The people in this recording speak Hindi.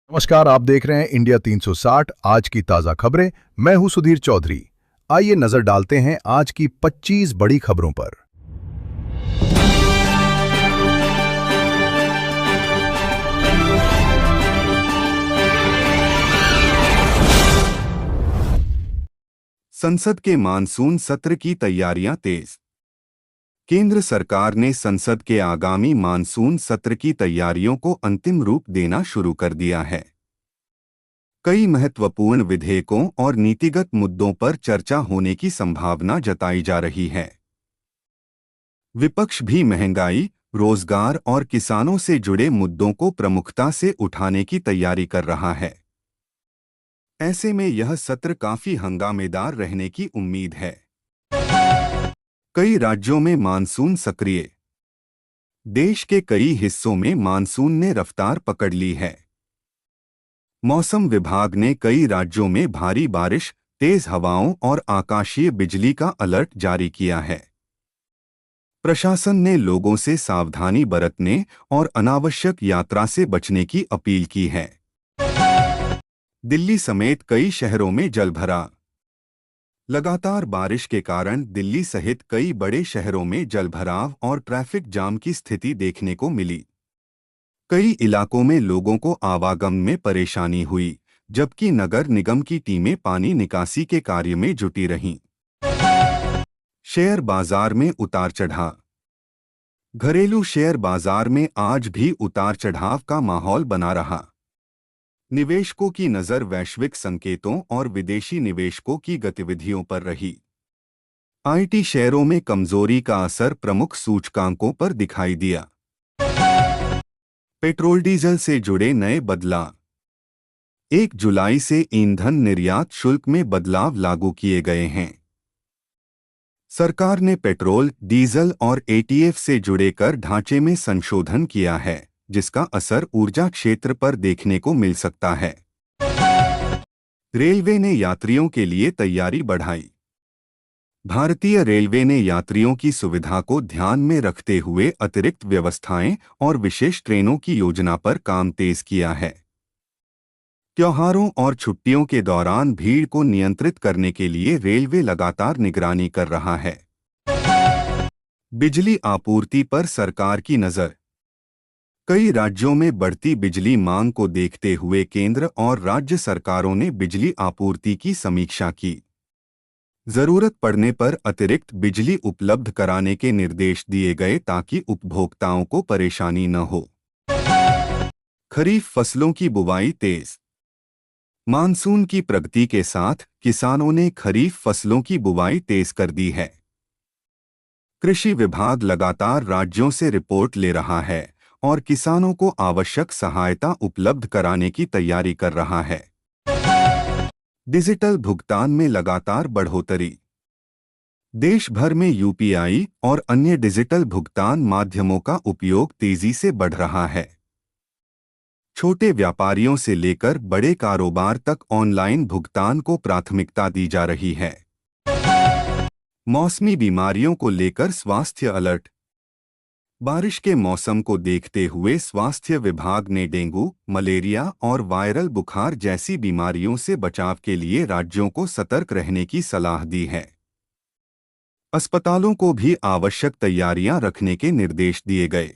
नमस्कार, आप देख रहे हैं इंडिया 360 आज की ताज़ा खबरें। मैं हूं सुधीर चौधरी। आइए नजर डालते हैं आज की 25 बड़ी खबरों पर। संसद के मानसून सत्र की तैयारियां तेज। केंद्र सरकार ने संसद के आगामी मानसून सत्र की तैयारियों को अंतिम रूप देना शुरू कर दिया है। कई महत्वपूर्ण विधेयकों और नीतिगत मुद्दों पर चर्चा होने की संभावना जताई जा रही है। विपक्ष भी महंगाई, रोजगार और किसानों से जुड़े मुद्दों को प्रमुखता से उठाने की तैयारी कर रहा है। ऐसे में यह सत्र काफी हंगामेदार रहने की उम्मीद है। कई राज्यों में मानसून सक्रिय। देश के कई हिस्सों में मानसून ने रफ्तार पकड़ ली है। मौसम विभाग ने कई राज्यों में भारी बारिश, तेज हवाओं और आकाशीय बिजली का अलर्ट जारी किया है। प्रशासन ने लोगों से सावधानी बरतने और अनावश्यक यात्रा से बचने की अपील की है। दिल्ली समेत कई शहरों में जलभराव। लगातार बारिश के कारण दिल्ली सहित कई बड़े शहरों में जलभराव और ट्रैफिक जाम की स्थिति देखने को मिली। कई इलाकों में लोगों को आवागमन में परेशानी हुई, जबकि नगर निगम की टीमें पानी निकासी के कार्य में जुटी रहीं। शेयर बाजार में उतार चढ़ाव। घरेलू शेयर बाजार में आज भी उतार चढ़ाव का माहौल बना रहा। निवेशकों की नज़र वैश्विक संकेतों और विदेशी निवेशकों की गतिविधियों पर रही। आईटी शेयरों में कमजोरी का असर प्रमुख सूचकांकों पर दिखाई दिया। पेट्रोल डीजल से जुड़े नए बदलाव। 1 जुलाई से ईंधन निर्यात शुल्क में बदलाव लागू किए गए हैं। सरकार ने पेट्रोल, डीजल और एटीएफ से जुड़े कर ढांचे में संशोधन किया है, जिसका असर ऊर्जा क्षेत्र पर देखने को मिल सकता है। रेलवे ने यात्रियों के लिए तैयारी बढ़ाई। भारतीय रेलवे ने यात्रियों की सुविधा को ध्यान में रखते हुए अतिरिक्त व्यवस्थाएं और विशेष ट्रेनों की योजना पर काम तेज किया है। त्योहारों और छुट्टियों के दौरान भीड़ को नियंत्रित करने के लिए रेलवे लगातार निगरानी कर रहा है। बिजली आपूर्ति पर सरकार की नज़र। कई राज्यों में बढ़ती बिजली मांग को देखते हुए केंद्र और राज्य सरकारों ने बिजली आपूर्ति की समीक्षा की। जरूरत पड़ने पर अतिरिक्त बिजली उपलब्ध कराने के निर्देश दिए गए ताकि उपभोक्ताओं को परेशानी न हो। खरीफ फसलों की बुवाई तेज। मानसून की प्रगति के साथ किसानों ने खरीफ फसलों की बुवाई तेज कर दी है। कृषि विभाग लगातार राज्यों से रिपोर्ट ले रहा है और किसानों को आवश्यक सहायता उपलब्ध कराने की तैयारी कर रहा है। डिजिटल भुगतान में लगातार बढ़ोतरी। देश भर में यूपीआई और अन्य डिजिटल भुगतान माध्यमों का उपयोग तेजी से बढ़ रहा है। छोटे व्यापारियों से लेकर बड़े कारोबार तक ऑनलाइन भुगतान को प्राथमिकता दी जा रही है। मौसमी बीमारियों को लेकर स्वास्थ्य अलर्ट। बारिश के मौसम को देखते हुए स्वास्थ्य विभाग ने डेंगू, मलेरिया और वायरल बुखार जैसी बीमारियों से बचाव के लिए राज्यों को सतर्क रहने की सलाह दी है। अस्पतालों को भी आवश्यक तैयारियां रखने के निर्देश दिए गए।